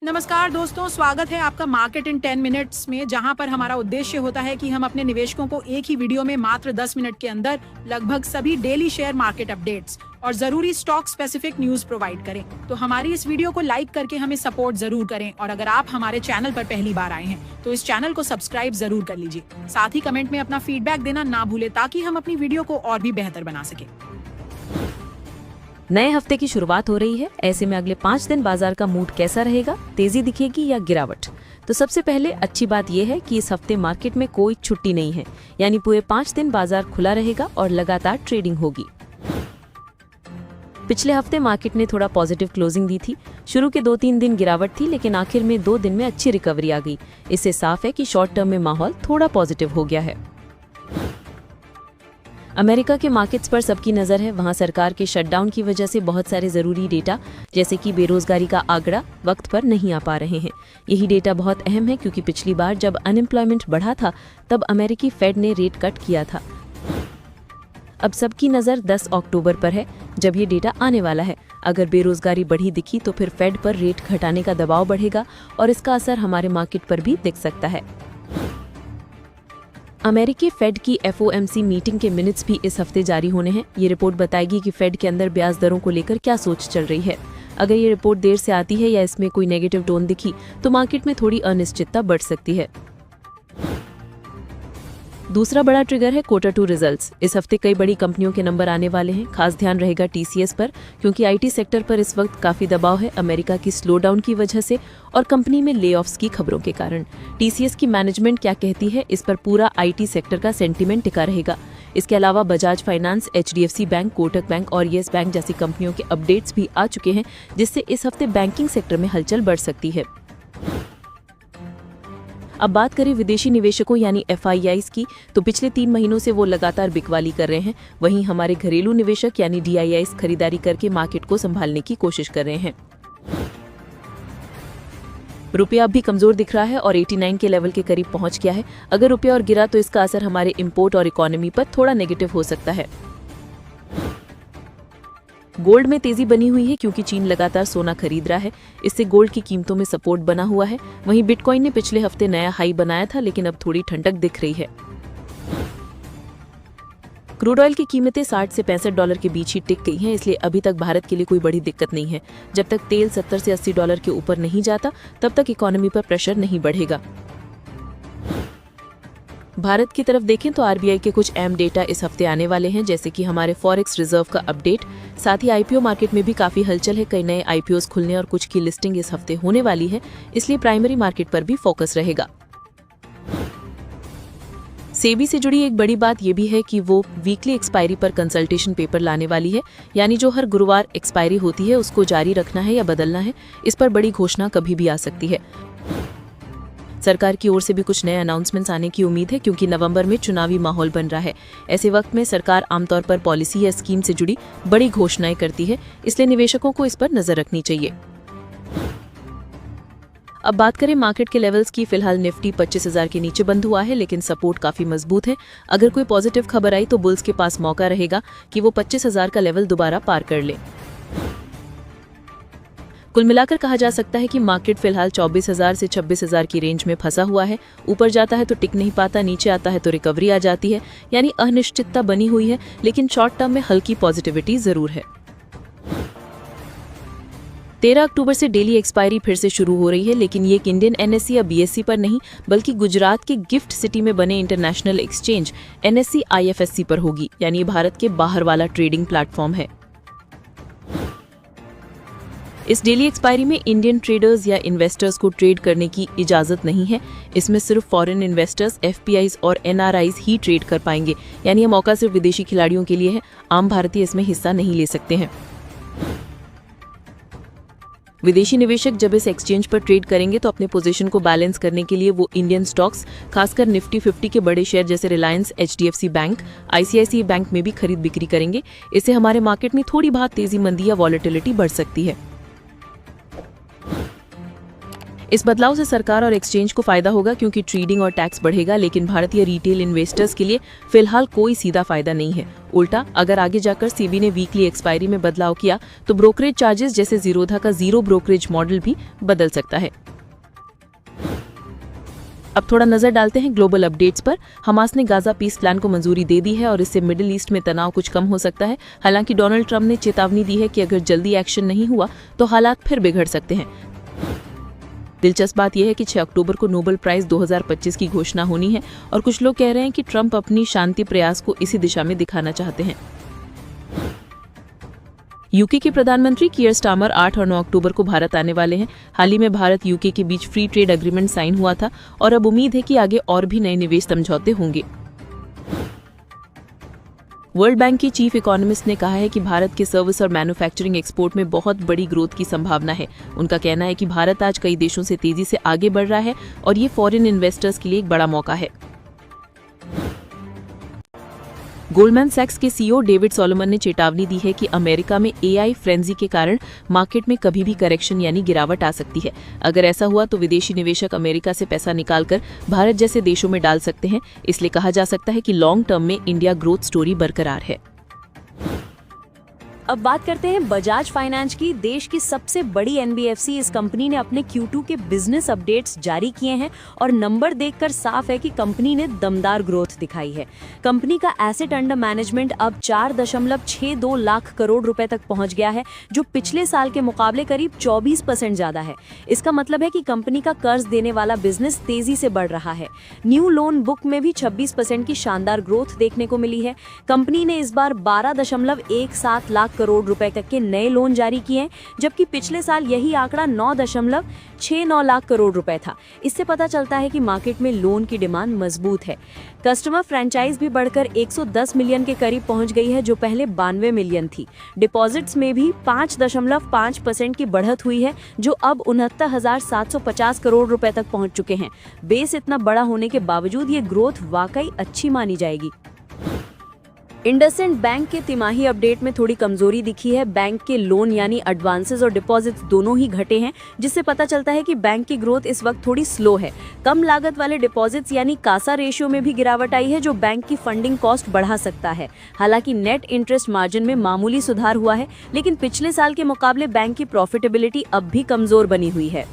नमस्कार दोस्तों, स्वागत है आपका मार्केट इन 10 मिनट्स में, जहां पर हमारा उद्देश्य होता है कि हम अपने निवेशकों को एक ही वीडियो में मात्र 10 मिनट के अंदर लगभग सभी डेली शेयर मार्केट अपडेट्स और जरूरी स्टॉक स्पेसिफिक न्यूज प्रोवाइड करें। तो हमारी इस वीडियो को लाइक करके हमें सपोर्ट जरूर करें और अगर आप हमारे चैनल पर पहली बार आए हैं तो इस चैनल को सब्सक्राइब जरूर कर लीजिए। साथ ही कमेंट में अपना फीडबैक देना ना भूले ताकि हम अपनी वीडियो को और भी बेहतर बना सके। नए हफ्ते की शुरुआत हो रही है। ऐसे में अगले 5 दिन बाजार का मूड कैसा रहेगा, तेजी दिखेगी या गिरावट? तो सबसे पहले अच्छी बात यह है कि इस हफ्ते मार्केट में कोई छुट्टी नहीं है, यानी पूरे 5 दिन बाजार खुला रहेगा और लगातार ट्रेडिंग होगी। पिछले हफ्ते मार्केट ने थोड़ा पॉजिटिव क्लोजिंग दी थी। शुरू के 2-3 दिन गिरावट थी, लेकिन आखिर में 2 दिन में अच्छी रिकवरी आ गई। इससे साफ है कि शॉर्ट टर्म में माहौल थोड़ा पॉजिटिव हो गया है। अमेरिका के मार्केट्स पर सबकी नज़र है। वहां सरकार के शटडाउन की वजह से बहुत सारे ज़रूरी डेटा जैसे कि बेरोजगारी का आंकड़ा वक्त पर नहीं आ पा रहे हैं। यही डेटा बहुत अहम है क्योंकि पिछली बार जब अनएम्प्लॉयमेंट बढ़ा था तब अमेरिकी फेड ने रेट कट किया था। अब सबकी नज़र 10 अक्टूबर पर है, जब ये डेटा आने वाला है। अगर बेरोजगारी बढ़ी दिखी तो फिर फेड पर रेट घटाने का दबाव बढ़ेगा और इसका असर हमारे मार्केट पर भी दिख सकता है। अमेरिकी फेड की FOMC मीटिंग के मिनट्स भी इस हफ्ते जारी होने हैं। ये रिपोर्ट बताएगी कि फेड के अंदर ब्याज दरों को लेकर क्या सोच चल रही है। अगर ये रिपोर्ट देर से आती है या इसमें कोई नेगेटिव टोन दिखी तो मार्केट में थोड़ी अनिश्चितता बढ़ सकती है। दूसरा बड़ा ट्रिगर है Q2 रिजल्ट्स। इस हफ्ते कई बड़ी कंपनियों के नंबर आने वाले हैं। खास ध्यान रहेगा TCS पर, क्योंकि IT सेक्टर पर इस वक्त काफी दबाव है अमेरिका की स्लो डाउन की वजह से और कंपनी में ले ऑफ्स की खबरों के कारण। TCS की मैनेजमेंट क्या कहती है, इस पर पूरा IT सेक्टर का सेंटीमेंट टिका रहेगा। इसके अलावा Bajaj finance, HDFC bank, Kotak bank और येस बैंक जैसी कंपनियों के अपडेट्स भी आ चुके हैं, जिससे इस हफ्ते बैंकिंग सेक्टर में हलचल बढ़ सकती है। अब बात करें विदेशी निवेशकों यानी FIIs की, तो पिछले 3 महीनों से वो लगातार बिकवाली कर रहे हैं। वहीं हमारे घरेलू निवेशक यानी DIIs खरीदारी करके मार्केट को संभालने की कोशिश कर रहे हैं। रुपया अब भी कमजोर दिख रहा है और 89 के लेवल के करीब पहुंच गया है। अगर रुपया और गिरा तो इसका असर हमारे इंपोर्ट और इकोनॉमी पर थोड़ा नेगेटिव हो सकता है। गोल्ड में तेजी बनी हुई है क्योंकि चीन लगातार सोना खरीद रहा है। इससे गोल्ड की कीमतों में सपोर्ट बना हुआ है। वहीं बिटकॉइन ने पिछले हफ्ते नया हाई बनाया था, लेकिन अब थोड़ी ठंडक दिख रही है। क्रूड ऑयल की कीमतें $60 से $65 के बीच ही टिक गई हैं, इसलिए अभी तक भारत के लिए कोई बड़ी दिक्कत नहीं है। जब तक तेल $70 से $80 के ऊपर नहीं जाता तब तक इकोनॉमी पर प्रेशर नहीं बढ़ेगा। भारत की तरफ देखें तो RBI के कुछ अहम डेटा इस हफ्ते आने वाले हैं, जैसे कि हमारे फॉरेक्स रिजर्व का अपडेट। साथ ही IPO मार्केट में भी काफी हलचल है। कई नए IPOs खुलने और कुछ की लिस्टिंग इस हफ्ते होने वाली है, इसलिए प्राइमरी मार्केट पर भी फोकस रहेगा। सेबी से जुड़ी एक बड़ी बात यह भी है कि वो वीकली एक्सपायरी पर कंसल्टेशन पेपर लाने वाली है, यानी जो हर गुरुवार एक्सपायरी होती है उसको जारी रखना है या बदलना है। इस पर बड़ी घोषणा कभी भी आ सकती है। सरकार की ओर से भी कुछ नए अनाउंसमेंट्स आने की उम्मीद है, क्योंकि नवंबर में चुनावी माहौल बन रहा है। ऐसे वक्त में सरकार आमतौर पर पॉलिसी या स्कीम से जुड़ी बड़ी घोषणाएं करती है, इसलिए निवेशकों को इस पर नजर रखनी चाहिए। अब बात करें मार्केट के लेवल्स की। फिलहाल निफ्टी 25,000 के नीचे बंद हुआ है, लेकिन सपोर्ट काफी मजबूत है। अगर कोई पॉजिटिव खबर आई तो बुल्स के पास मौका रहेगा कि वो 25,000 का लेवल दोबारा पार कर ले। कुल मिलाकर कहा जा सकता है कि मार्केट फिलहाल 24,000 से 26,000 की रेंज में फंसा हुआ है। ऊपर जाता है तो टिक नहीं पाता, नीचे आता है तो रिकवरी आ जाती है, यानी अनिश्चितता बनी हुई है, लेकिन शॉर्ट टर्म में हल्की पॉजिटिविटी जरूर है। 13 अक्टूबर से डेली एक्सपायरी फिर से शुरू हो रही है, लेकिन ये इंडियन NSE या BSE पर नहीं, बल्कि गुजरात के गिफ्ट सिटी में बने इंटरनेशनल एक्सचेंज NSE IFSC पर होगी, यानी भारत के बाहर वाला ट्रेडिंग प्लेटफॉर्म है। इस डेली एक्सपायरी में इंडियन ट्रेडर्स या इन्वेस्टर्स को ट्रेड करने की इजाजत नहीं है। इसमें सिर्फ फॉरेन इन्वेस्टर्स, FPIs और NRIs ही ट्रेड कर पाएंगे, यानी यह मौका सिर्फ विदेशी खिलाड़ियों के लिए है। आम भारतीय इसमें हिस्सा नहीं ले सकते हैं। विदेशी निवेशक जब इस एक्सचेंज पर ट्रेड करेंगे तो अपने पोजीशन को बैलेंस करने के लिए वो इंडियन स्टॉक्स, खासकर निफ्टी 50 के बड़े शेयर जैसे Reliance, HDFC bank, ICICI bank में भी खरीद बिक्री करेंगे। इससे हमारे मार्केट में थोड़ी बहुत तेजी मंदी या वॉलेटिलिटी बढ़ सकती है। इस बदलाव से सरकार और एक्सचेंज को फायदा होगा क्योंकि ट्रेडिंग और टैक्स बढ़ेगा, लेकिन भारतीय रिटेल इन्वेस्टर्स के लिए फिलहाल कोई सीधा फायदा नहीं है। उल्टा अगर आगे जाकर सेबी ने वीकली एक्सपायरी में बदलाव किया तो ब्रोकरेज चार्जेस जैसे जीरोधा का जीरो ब्रोकरेज मॉडल भी बदल सकता है। अब थोड़ा नजर डालते हैं ग्लोबल अपडेट्स पर। हमास ने गाजा पीस प्लान को मंजूरी दे दी है और इससे मिडिल ईस्ट में तनाव कुछ कम हो सकता है। हालांकि डोनाल्ड ट्रंप ने चेतावनी दी है कि अगर जल्दी एक्शन नहीं हुआ तो हालात फिर बिगड़ सकते हैं। दिलचस्प बात यह है कि 6 अक्टूबर को नोबेल प्राइज 2025 की घोषणा होनी है और कुछ लोग कह रहे हैं कि ट्रंप अपनी शांति प्रयास को इसी दिशा में दिखाना चाहते हैं। यूके के प्रधानमंत्री कीयर स्टारमर 8 और 9 अक्टूबर को भारत आने वाले हैं। हाल ही में भारत यूके के बीच फ्री ट्रेड एग्रीमेंट साइन हुआ था और अब उम्मीद है कि आगे और भी नए निवेश समझौते होंगे। वर्ल्ड बैंक की चीफ इकोनॉमिस्ट ने कहा है कि भारत के सर्विस और मैन्युफैक्चरिंग एक्सपोर्ट में बहुत बड़ी ग्रोथ की संभावना है। उनका कहना है कि भारत आज कई देशों से तेजी से आगे बढ़ रहा है और ये फॉरेन इन्वेस्टर्स के लिए एक बड़ा मौका है। गोल्डमैन सैक्स के सीईओ डेविड सॉलोमन ने चेतावनी दी है कि अमेरिका में एआई फ्रेंजी के कारण मार्केट में कभी भी करेक्शन यानी गिरावट आ सकती है। अगर ऐसा हुआ तो विदेशी निवेशक अमेरिका से पैसा निकालकर भारत जैसे देशों में डाल सकते हैं। इसलिए कहा जा सकता है कि लॉन्ग टर्म में इंडिया ग्रोथ स्टोरी बरकरार है। अब बात करते हैं बजाज फाइनेंस की। देश की सबसे बड़ी एनबीएफसी इस कंपनी ने अपने Q2 के बिजनेस अपडेट्स जारी किए हैं और नंबर देखकर साफ है कि कंपनी ने दमदार ग्रोथ दिखाई है। कंपनी का एसेट अंडर मैनेजमेंट अब 4.62 लाख करोड़ रुपए तक पहुंच गया है, जो पिछले साल के मुकाबले करीब 24% ज्यादा है। इसका मतलब है कि कंपनी का कर्ज देने वाला बिजनेस तेजी से बढ़ रहा है। न्यू लोन बुक में भी 26% की शानदार ग्रोथ देखने को मिली है। कंपनी ने इस बार 12.17 लाख करोड़ रुपए तक के नए लोन जारी किए, जबकि पिछले साल यही आंकड़ा 9.69 लाख करोड़ रुपए था। इससे पता चलता है कि मार्केट में लोन की डिमांड मजबूत है। कस्टमर फ्रेंचाइज भी बढ़कर 110 मिलियन के करीब पहुंच गई है, जो पहले 92 मिलियन थी। डिपॉजिट्स में भी 5.5% की बढ़त हुई है, जो अब 69,750 करोड़ रुपए तक पहुंच चुके हैं। बेस इतना बड़ा होने के बावजूद ये ग्रोथ वाकई अच्छी मानी जाएगी। इंडसइंड बैंक के तिमाही अपडेट में थोड़ी कमजोरी दिखी है। बैंक के लोन यानी एडवांसेस और डिपॉजिट्स दोनों ही घटे हैं, जिससे पता चलता है कि बैंक की ग्रोथ इस वक्त थोड़ी स्लो है। कम लागत वाले डिपॉजिट्स यानी कासा रेशियो में भी गिरावट आई है, जो बैंक की फंडिंग कॉस्ट बढ़ा सकता है। हालांकि नेट इंटरेस्ट मार्जिन में मामूली सुधार हुआ है, लेकिन पिछले साल के मुकाबले बैंक की प्रॉफिटेबिलिटी अब भी कमजोर बनी हुई है।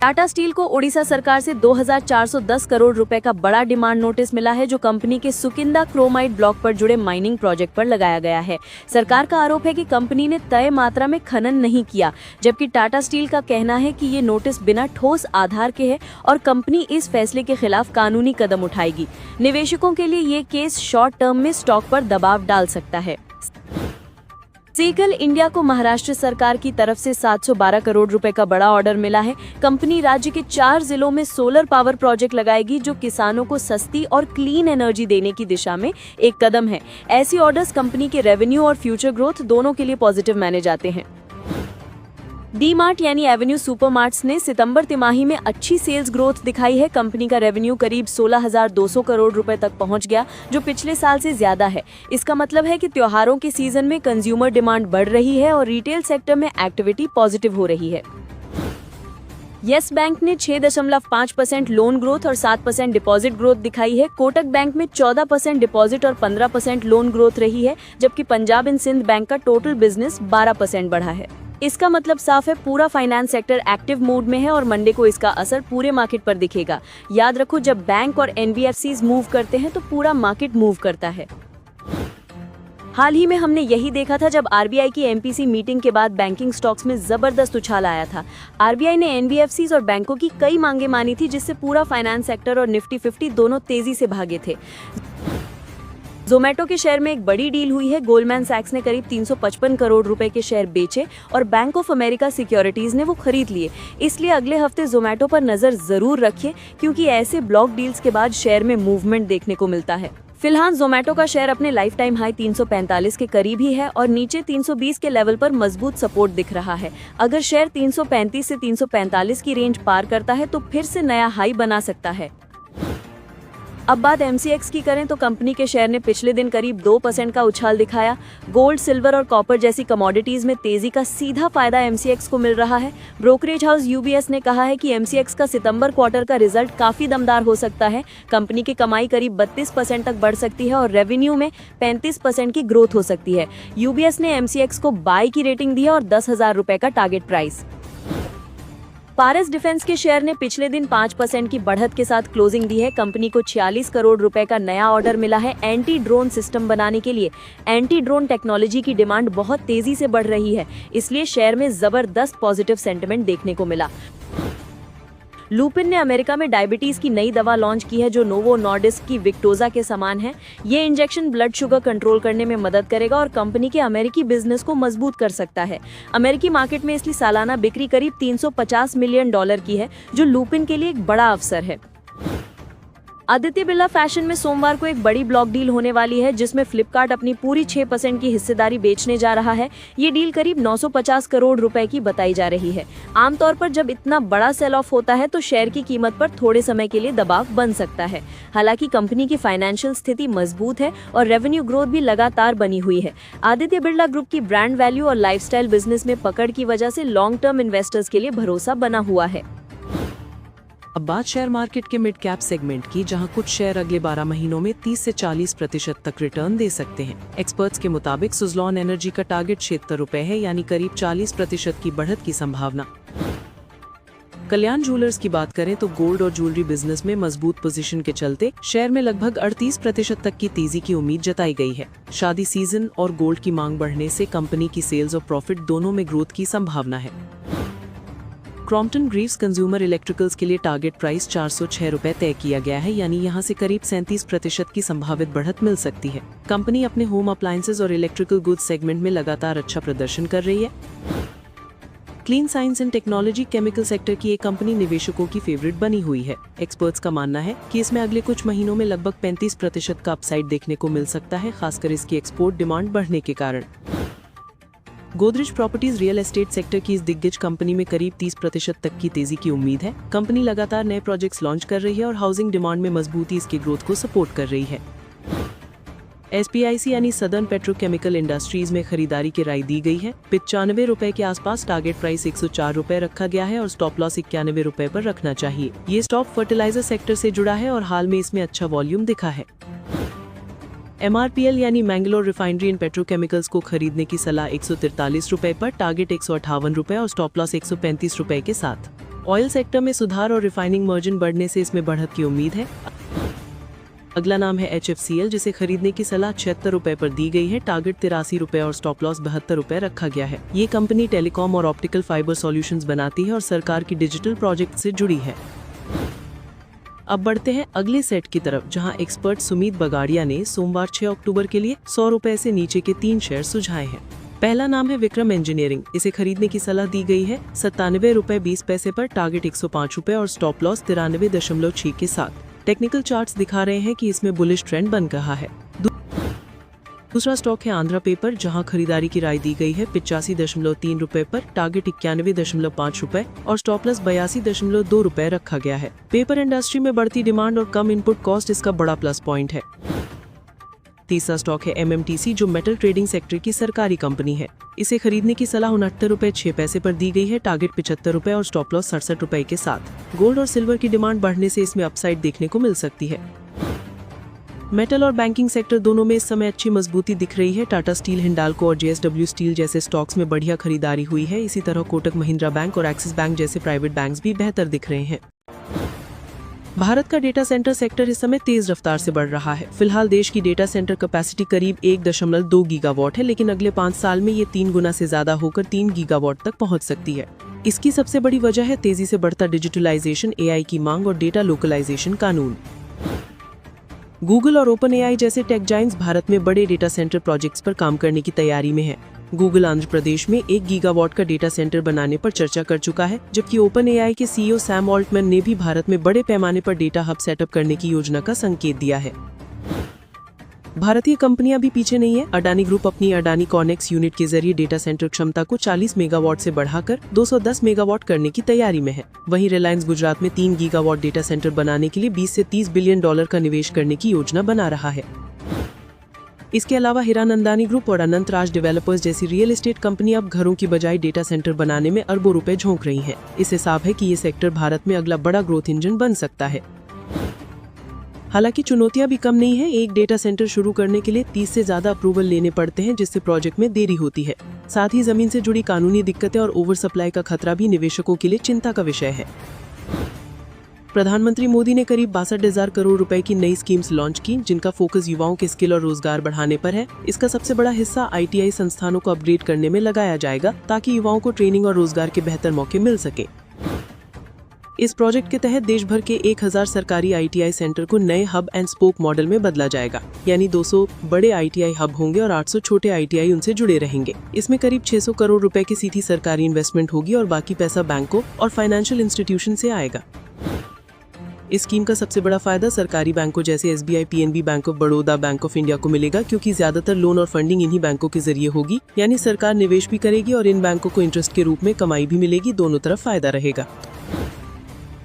टाटा स्टील को ओडिशा सरकार से 2,410 करोड़ रुपए का बड़ा डिमांड नोटिस मिला है, जो कंपनी के सुकिंदा क्रोमाइट ब्लॉक पर जुड़े माइनिंग प्रोजेक्ट पर लगाया गया है। सरकार का आरोप है कि कंपनी ने तय मात्रा में खनन नहीं किया, जबकि टाटा स्टील का कहना है कि ये नोटिस बिना ठोस आधार के है और कंपनी इस फैसले के खिलाफ कानूनी कदम उठाएगी। निवेशकों के लिए ये केस शॉर्ट टर्म में स्टॉक पर दबाव डाल सकता है। सीकल इंडिया को महाराष्ट्र सरकार की तरफ से 712 करोड़ रुपए का बड़ा ऑर्डर मिला है। कंपनी राज्य के 4 जिलों में सोलर पावर प्रोजेक्ट लगाएगी, जो किसानों को सस्ती और क्लीन एनर्जी देने की दिशा में एक कदम है। ऐसी ऑर्डर्स कंपनी के रेवेन्यू और फ्यूचर ग्रोथ दोनों के लिए पॉजिटिव माने जाते हैं। डी मार्ट यानी एवेन्यू सुपरमार्ट्स ने सितंबर तिमाही में अच्छी सेल्स ग्रोथ दिखाई है। कंपनी का रेवेन्यू करीब 16,200 करोड़ रुपए तक पहुंच गया, जो पिछले साल से ज्यादा है। इसका मतलब है कि त्योहारों के सीजन में कंज्यूमर डिमांड बढ़ रही है और रिटेल सेक्टर में एक्टिविटी पॉजिटिव हो रही है। येस बैंक ने 6.5% लोन ग्रोथ और 7% डिपॉजिट ग्रोथ दिखाई है। कोटक बैंक में 14% डिपॉजिट और 15% लोन ग्रोथ रही है, जबकि पंजाब एंड सिंध बैंक का टोटल बिजनेस 12% बढ़ा है। इसका मतलब साफ है, पूरा फाइनेंस सेक्टर एक्टिव मोड में है और मंडे को इसका असर पूरे मार्केट पर दिखेगा। याद रखो, जब बैंक और एनबीएफसीज मूव करते हैं तो पूरा मार्केट मूव करता है। हाल ही में हमने यही देखा था जब आरबीआई की एमपीसी मीटिंग के बाद बैंकिंग स्टॉक्स में जबरदस्त उछाल आया था। आरबीआई ने एनबीएफसीज और बैंकों की कई मांगे मानी थी, जिससे पूरा फाइनेंस सेक्टर और निफ्टी 50 दोनों तेजी से भागे थे। जोमेटो के शेयर में एक बड़ी डील हुई है। गोल्डमैन सैक्स ने करीब 355 करोड़ रुपए के शेयर बेचे और बैंक ऑफ अमेरिका सिक्योरिटीज ने वो खरीद लिए। इसलिए अगले हफ्ते जोमेटो पर नजर जरूर रखिए, क्योंकि ऐसे ब्लॉक डील्स के बाद शेयर में मूवमेंट देखने को मिलता है। फिलहाल जोमेटो का शेयर अपने लाइफ टाइम हाई 345 के करीब ही है और नीचे 320 के लेवल पर मजबूत सपोर्ट दिख रहा है। अगर शेयर 335 से 345 की रेंज पार करता है तो फिर से नया हाई बना सकता है। अब बात MCX की करें तो कंपनी के शेयर ने पिछले दिन करीब 2% का उछाल दिखाया। गोल्ड, सिल्वर और कॉपर जैसी कमोडिटीज में तेजी का सीधा फायदा MCX को मिल रहा है। ब्रोकरेज हाउस UBS ने कहा है कि MCX का सितंबर क्वार्टर का रिजल्ट काफी दमदार हो सकता है। कंपनी की कमाई करीब 32% तक बढ़ सकती है और रेवेन्यू में 35% की ग्रोथ हो सकती है। UBS ने MCX को बाय की रेटिंग दी है और 10,000 रुपए का टारगेट प्राइस। पारस डिफेंस के शेयर ने पिछले दिन 5% की बढ़त के साथ क्लोजिंग दी है। कंपनी को 46 करोड़ रुपए का नया ऑर्डर मिला है एंटी ड्रोन सिस्टम बनाने के लिए। एंटी ड्रोन टेक्नोलॉजी की डिमांड बहुत तेजी से बढ़ रही है, इसलिए शेयर में जबरदस्त पॉजिटिव सेंटिमेंट देखने को मिला। लुपिन ने अमेरिका में डायबिटीज की नई दवा लॉन्च की है जो नोवो नॉर्डिस्क की विक्टोजा के समान है। ये इंजेक्शन ब्लड शुगर कंट्रोल करने में मदद करेगा और कंपनी के अमेरिकी बिजनेस को मजबूत कर सकता है। अमेरिकी मार्केट में इसकी सालाना बिक्री करीब $350 मिलियन की है, जो लुपिन के लिए एक बड़ा अवसर है। आदित्य बिरला फैशन में सोमवार को एक बड़ी ब्लॉक डील होने वाली है, जिसमें फ्लिपकार्ट अपनी पूरी 6% की हिस्सेदारी बेचने जा रहा है। ये डील करीब 950 करोड़ रुपए की बताई जा रही है। आमतौर पर जब इतना बड़ा सेल ऑफ होता है तो शेयर की कीमत पर थोड़े समय के लिए दबाव बन सकता है। हालांकि कंपनी की फाइनेंशियल स्थिति मजबूत है और रेवेन्यू ग्रोथ भी लगातार बनी हुई है। आदित्य बिरला ग्रुप की ब्रांड वैल्यू और लाइफस्टाइल बिजनेस में पकड़ की वजह से लॉन्ग टर्म इन्वेस्टर्स के लिए भरोसा बना हुआ है। अब बात शेयर मार्केट के मिड कैप सेगमेंट की, जहां कुछ शेयर अगले 12 महीनों में 30 से 40% तक रिटर्न दे सकते हैं। एक्सपर्ट्स के मुताबिक सुज़लॉन एनर्जी का टारगेट ₹76 है, यानी करीब 40% की बढ़त की संभावना। कल्याण ज्वेलर्स की बात करें तो गोल्ड और ज्वेलरी बिजनेस में मजबूत पोजीशन के चलते शेयर में लगभग 38% तक की तेजी की उम्मीद जताई गई है। शादी सीजन और गोल्ड की मांग बढ़ने से कंपनी की सेल्स और प्रॉफिट दोनों में ग्रोथ की संभावना है। क्रॉम्पटन ग्रीव्स कंज्यूमर इलेक्ट्रिकल्स के लिए टारगेट प्राइस ₹406 तय किया गया है, यानी यहां से करीब 37% की संभावित बढ़त मिल सकती है। कंपनी अपने होम अप्लायंसेज और इलेक्ट्रिकल गुड्स सेगमेंट में लगातार अच्छा प्रदर्शन कर रही है। Clean science and technology chemical sector की एक कंपनी निवेशकों की फेवरेट बनी हुई है। एक्सपर्ट्स का मानना है कि इसमें अगले कुछ महीनों में लगभग 35% का अपसाइड देखने को मिल सकता है, खासकर इसकी एक्सपोर्ट डिमांड बढ़ने के कारण। Godrej properties real estate sector की इस दिग्गज कंपनी में करीब 30% तक की तेजी की उम्मीद है। कंपनी लगातार नए प्रोजेक्ट्स लॉन्च कर रही है और हाउसिंग डिमांड में मजबूती इसकी ग्रोथ को सपोर्ट कर रही है। SPIC यानी सदर्न पेट्रोकेमिकल इंडस्ट्रीज में खरीदारी की राय दी गई है। ₹95 के आसपास टारगेट प्राइस ₹104 रखा गया है और स्टॉप लॉस ₹91 पर रखना चाहिए। ये स्टॉक फर्टिलाइजर सेक्टर से जुड़ा है और हाल में इसमें अच्छा वॉल्यूम दिखा है। MRPL यानी मैंगलोर रिफाइनरी एंड पेट्रोकेमिकल्स को खरीदने की सलाह ₹143 पर, टारगेट ₹158 और स्टॉप लॉस ₹135 के साथ। ऑयल सेक्टर में सुधार और रिफाइनिंग मार्जिन बढ़ने से इसमें बढ़त की उम्मीद है। अगला नाम है HFCL, जिसे खरीदने की सलाह ₹76 पर दी गई है, टारगेट ₹83 और स्टॉप लॉस ₹72 रखा गया है। ये कंपनी टेलीकॉम और ऑप्टिकल फाइबर सॉल्यूशंस बनाती है और सरकार की डिजिटल प्रोजेक्ट से जुड़ी है। अब बढ़ते हैं अगले सेट की तरफ, जहां एक्सपर्ट सुमित बगाड़िया ने सोमवार 6 अक्टूबर के लिए ₹100 से नीचे के 3 शेयर सुझाए हैं। पहला नाम है विक्रम इंजीनियरिंग। इसे खरीदने की सलाह दी गई है ₹97.20 पर, टारगेट ₹105 और स्टॉप लॉस 93.6 के साथ। टेक्निकल चार्ट्स दिखा रहे हैं कि इसमें बुलिश ट्रेंड बन रहा है। दूसरा स्टॉक है आंध्रा पेपर, जहां खरीदारी की राय दी गई है ₹85.3 पर, टारगेट ₹91.5 और स्टॉप लॉस ₹82.2 रखा गया है। पेपर इंडस्ट्री में बढ़ती डिमांड और कम इनपुट कॉस्ट इसका बड़ा प्लस पॉइंट है। तीसरा स्टॉक है MMTC, जो मेटल ट्रेडिंग सेक्टर की सरकारी कंपनी है। इसे खरीदने की सलाह ₹69.06 पर दी गई है, टारगेट ₹75 और स्टॉप लॉस ₹67 के साथ। गोल्ड और सिल्वर की डिमांड बढ़ने से इसमें अपसाइड देखने को मिल सकती है। मेटल और बैंकिंग सेक्टर दोनों में इस समय अच्छी मजबूती दिख रही है। टाटा स्टील, हिंडाल्को और JSW स्टील जैसे स्टॉक्स में बढ़िया खरीदारी हुई है। इसी तरह कोटक महिंद्रा बैंक और एक्सिस बैंक जैसे प्राइवेट बैंक्स भी बेहतर दिख रहे हैं। भारत का डेटा सेंटर सेक्टर इस समय तेज रफ्तार से बढ़ रहा है। फिलहाल देश की डेटा सेंटर कैपेसिटी करीब 1.2 गीगावाट है, लेकिन अगले 5 साल में ये 3 गुना से ज्यादा होकर 3 गीगावाट तक पहुंच सकती है। इसकी सबसे बड़ी वजह है तेजी से बढ़ता डिजिटलाइजेशन, AI की मांग और डेटा लोकलाइजेशन कानून। गूगल और OpenAI जैसे टेक जायंट्स भारत में बड़े डेटा सेंटर प्रोजेक्ट्स पर काम करने की तैयारी में है। गूगल आंध्र प्रदेश में 1 गीगावाट का डेटा सेंटर बनाने पर चर्चा कर चुका है, जबकि OpenAI के CEO सैम ऑल्टमैन ने भी भारत में बड़े पैमाने पर डेटा हब सेटअप करने की योजना का संकेत दिया है। भारतीय कंपनियां भी पीछे नहीं है। अडानी ग्रुप अपनी अडानी कॉनेक्स यूनिट के जरिए डेटा सेंटर क्षमता को 40 मेगावाट से बढ़ाकर 210 मेगावाट करने की तैयारी में है। वहीं रिलायंस गुजरात में 3 गीगावाट डेटा सेंटर बनाने के लिए 20 से 30 बिलियन डॉलर का निवेश करने की योजना बना रहा है। इसके अलावा हीरानंदानी ग्रुप और अनंत राज डेवलपर्स जैसी रियल एस्टेट कंपनी अब घरों की बजाय डेटा सेंटर बनाने में अरबों रुपए झोंक रही हैं। इससे साफ है कि ये सेक्टर भारत में अगला बड़ा ग्रोथ इंजन बन सकता है। हालांकि चुनौतियां भी कम नहीं है। एक डेटा सेंटर शुरू करने के लिए 30 से ज्यादा अप्रूवल लेने पड़ते हैं, जिससे प्रोजेक्ट में देरी होती है। साथ ही जमीन से जुड़ी कानूनी दिक्कतें और ओवर सप्लाई का खतरा भी निवेशकों के लिए चिंता का विषय है। प्रधानमंत्री मोदी ने करीब 62,000 करोड़ रुपए की नई स्कीम्स लॉन्च की, जिनका फोकस युवाओं के स्किल और रोजगार बढ़ाने पर है। इसका सबसे बड़ा हिस्सा ITI संस्थानों को अपग्रेड करने में लगाया जाएगा, ताकि युवाओं को ट्रेनिंग और रोजगार के बेहतर मौके मिल सके। इस प्रोजेक्ट के तहत देश भर के 1000 सरकारी ITI सेंटर को नए हब एंड स्पोक मॉडल में बदला जाएगा, यानी 200 बड़े ITI हब होंगे और 800 छोटे ITI उनसे जुड़े रहेंगे। इसमें करीब 600 करोड़ रुपए की सीधी सरकारी इन्वेस्टमेंट होगी और बाकी पैसा बैंकों और फाइनेंशियल इंस्टीट्यूशन से आएगा। इस स्कीम का सबसे बड़ा फायदा सरकारी बैंकों जैसे SBI, PNB, bank of Baroda, bank of India को मिलेगा, क्योंकि ज्यादातर लोन और फंडिंग इन्हीं बैंकों के जरिए होगी। यानी सरकार निवेश भी करेगी और इन बैंकों को इंटरेस्ट के रूप में कमाई भी मिलेगी। दोनों तरफ फायदा रहेगा।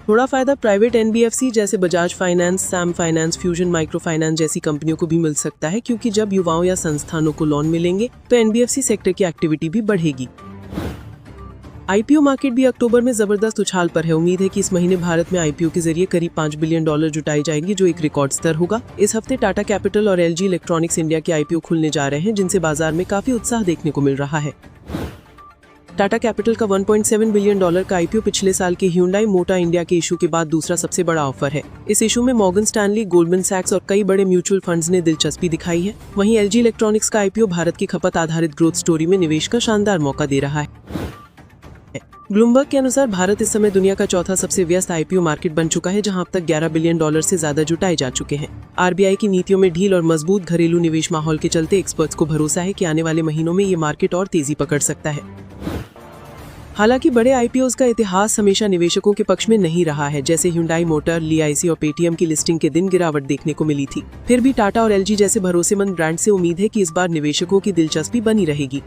थोड़ा फायदा प्राइवेट NBFC जैसे Bajaj finance, Sam finance, fusion micro finance जैसी कंपनियों को भी मिल सकता है, क्योंकि जब युवाओं या संस्थानों को लोन मिलेंगे तो NBFC सेक्टर की एक्टिविटी भी बढ़ेगी। IPO मार्केट भी अक्टूबर में जबरदस्त उछाल पर है। उम्मीद है कि इस महीने भारत में IPO के जरिए करीब $5 बिलियन जुटाई जाएंगी, जो एक रिकॉर्ड स्तर होगा। इस हफ्ते टाटा कैपिटल और LG इलेक्ट्रॉनिक्स इंडिया के IPO खुलने जा रहे हैं, जिनसे बाजार में काफी उत्साह देखने को मिल रहा है। टाटा कैपिटल का $1.7 बिलियन का IPO पिछले साल के Hyundai मोटा इंडिया के इशू के बाद दूसरा सबसे बड़ा ऑफर है। इस इशू में मॉर्गन स्टैनली, गोल्डमैन सैक्स और कई बड़े म्यूचुअल फंड्स ने दिलचस्पी दिखाई है। वहीं LG इलेक्ट्रॉनिक्स का IPO भारत की खपत आधारित ग्रोथ स्टोरी में निवेश का शानदार मौका दे रहा है। ब्लूमबर्ग के अनुसार भारत इस समय दुनिया का चौथा सबसे व्यस्त IPO मार्केट बन चुका है, जहां अब तक $11 बिलियन से ज्यादा जुटाए जा चुके हैं। RBI की नीतियों में ढील और मजबूत घरेलू निवेश माहौल के चलते एक्सपर्ट्स को भरोसा है कि आने वाले महीनों में ये मार्केट और तेजी पकड़ सकता है। हालांकि बड़े IPOs का इतिहास हमेशा निवेशकों के पक्ष में नहीं रहा है। जैसे Hyundai मोटर, ली IC और Paytm की लिस्टिंग के दिन गिरावट देखने को मिली थी। फिर भी टाटा और LG जैसे भरोसेमंद ब्रांड से उम्मीद है कि इस बार निवेशकों की दिलचस्पी बनी रहेगी।